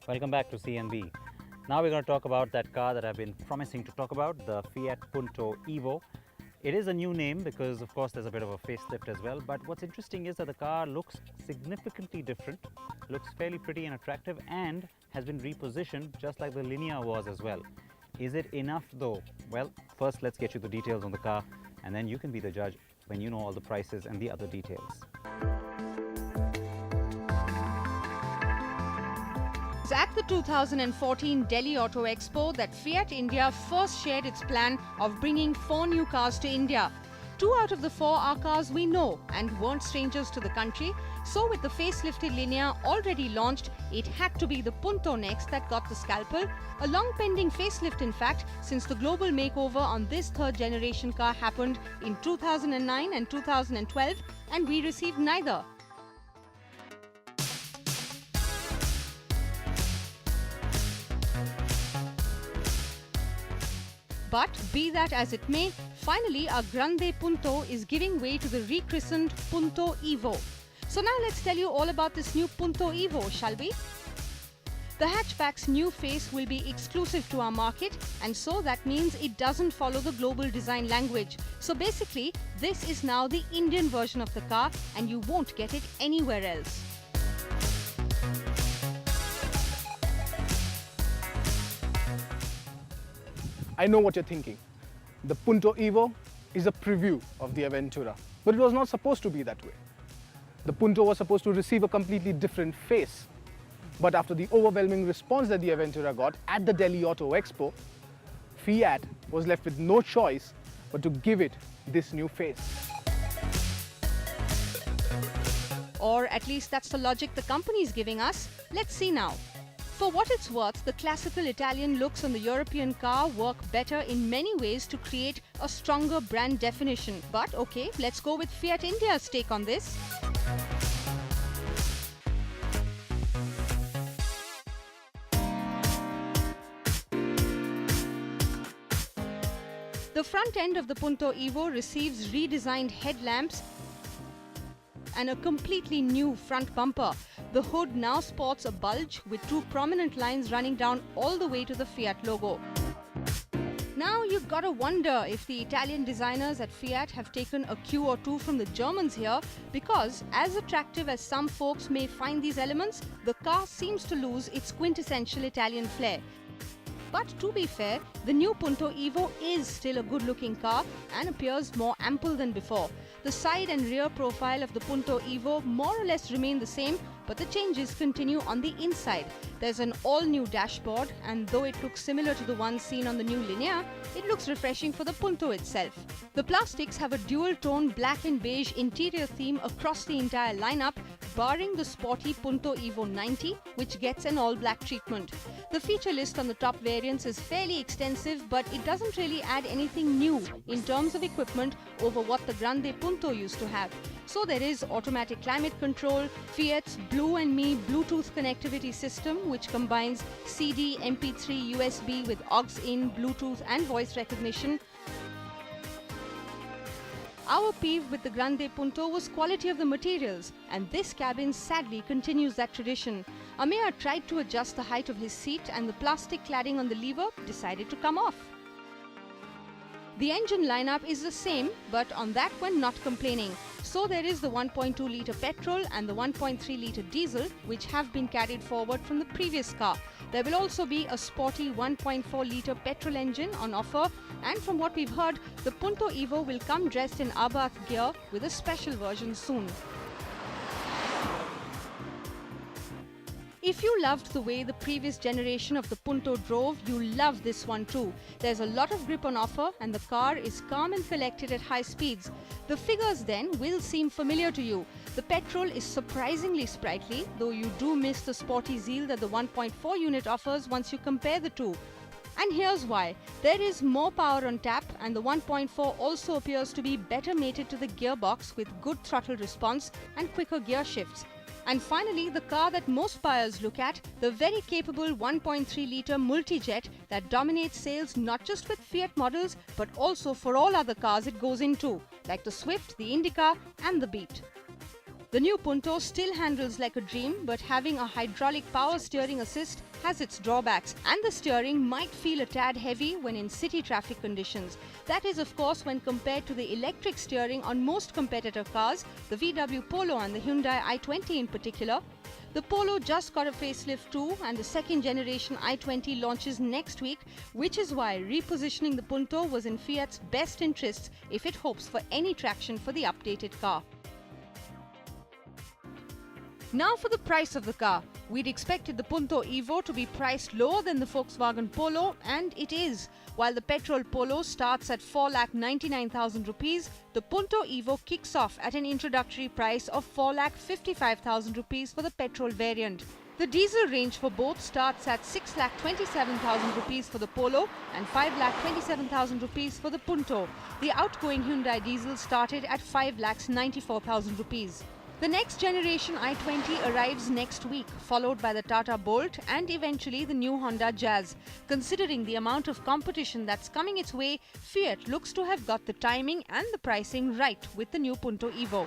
Welcome back to CNB. Now we're going to talk about that car that I've been promising to talk about, the Fiat Punto Evo. It is a new name because of course there's a bit of a facelift as well, but what's interesting is that the car looks significantly different, looks fairly pretty and attractive, and has been repositioned just like the Linea was as well. Is it enough though? Well, first let's get you the details on the car and then you can be the judge when you know all the prices and the other details. It was at the 2014 Delhi Auto Expo that Fiat India first shared its plan of bringing 4 new cars to India. 2 out of the 4 are cars we know and weren't strangers to the country. So with the facelifted Linea already launched, it had to be the Punto next that got the scalpel. A long pending facelift in fact, since the global makeover on this 3rd generation car happened in 2009 and 2012, and we received neither. But be that as it may, finally our Grande Punto is giving way to the rechristened Punto Evo. So now let's tell you all about this new Punto Evo, shall we? The hatchback's new face will be exclusive to our market, and so that means it doesn't follow the global design language. So basically, this is now the Indian version of the car and you won't get it anywhere else. I know what you're thinking. The Punto Evo is a preview of the Aventura, but it was not supposed to be that way. The Punto was supposed to receive a completely different face. But after the overwhelming response that the Aventura got at the Delhi Auto Expo, Fiat was left with no choice but to give it this new face. Or at least that's the logic the company is giving us. Let's see now. For what it's worth, the classical Italian looks on the European car work better in many ways to create a stronger brand definition. But okay, let's go with Fiat India's take on this. The front end of the Punto Evo receives redesigned headlamps and a completely new front bumper. The hood now sports a bulge with 2 prominent lines running down all the way to the Fiat logo. Now you've got to wonder if the Italian designers at Fiat have taken a cue or two from the Germans here, because as attractive as some folks may find these elements, the car seems to lose its quintessential Italian flair. But to be fair, the new Punto Evo is still a good-looking car and appears more ample than before. The side and rear profile of the Punto Evo more or less remain the same, but the changes continue on the inside. There's an all-new dashboard, and though it looks similar to the one seen on the new Linea, it looks refreshing for the Punto itself. The plastics have a dual-tone black and beige interior theme across the entire lineup, barring the sporty Punto Evo 90, which gets an all-black treatment. The feature list on the top variants is fairly extensive, but it doesn't really add anything new in terms of equipment over what the Grande Punto used to have. So there is automatic climate control, Fiat's Blue and Me Bluetooth connectivity system, which combines CD, MP3, USB with aux-in, Bluetooth and voice recognition. Our peeve with the Grande Punto was quality of the materials, and this cabin sadly continues that tradition. Amir tried to adjust the height of his seat and the plastic cladding on the lever decided to come off. The engine lineup is the same, but on that we're not complaining. So there is the 1.2-litre petrol and the 1.3-litre diesel, which have been carried forward from the previous car. There will also be a sporty 1.4-litre petrol engine on offer, and from what we've heard, the Punto Evo will come dressed in Abarth gear with a special version soon. If you loved the way the previous generation of the Punto drove, you'll love this one too. There's a lot of grip on offer and the car is calm and collected at high speeds. The figures then will seem familiar to you. The petrol is surprisingly sprightly, though you do miss the sporty zeal that the 1.4 unit offers once you compare the two. And here's why. There is more power on tap, and the 1.4 also appears to be better mated to the gearbox with good throttle response and quicker gear shifts. And finally, the car that most buyers look at, the very capable 1.3-litre multi-jet that dominates sales not just with Fiat models, but also for all other cars it goes into, like the Swift, the Indica and the Beat. The new Punto still handles like a dream, but having a hydraulic power steering assist has its drawbacks, and the steering might feel a tad heavy when in city traffic conditions. That is, of course, when compared to the electric steering on most competitor cars, the VW Polo and the Hyundai i20 in particular. The Polo just got a facelift too, and the second generation i20 launches next week, which is why repositioning the Punto was in Fiat's best interests if it hopes for any traction for the updated car. Now for the price of the car. We'd expected the Punto Evo to be priced lower than the Volkswagen Polo, and it is. While the petrol Polo starts at 4,99,000 rupees, the Punto Evo kicks off at an introductory price of 4,55,000 rupees for the petrol variant. The diesel range for both starts at 6,27,000 rupees for the Polo and 5,27,000 rupees for the Punto. The outgoing Hyundai diesel started at 5,94,000 rupees. The next generation i20 arrives next week, followed by the Tata Bolt and eventually the new Honda Jazz. Considering the amount of competition that's coming its way, Fiat looks to have got the timing and the pricing right with the new Punto Evo.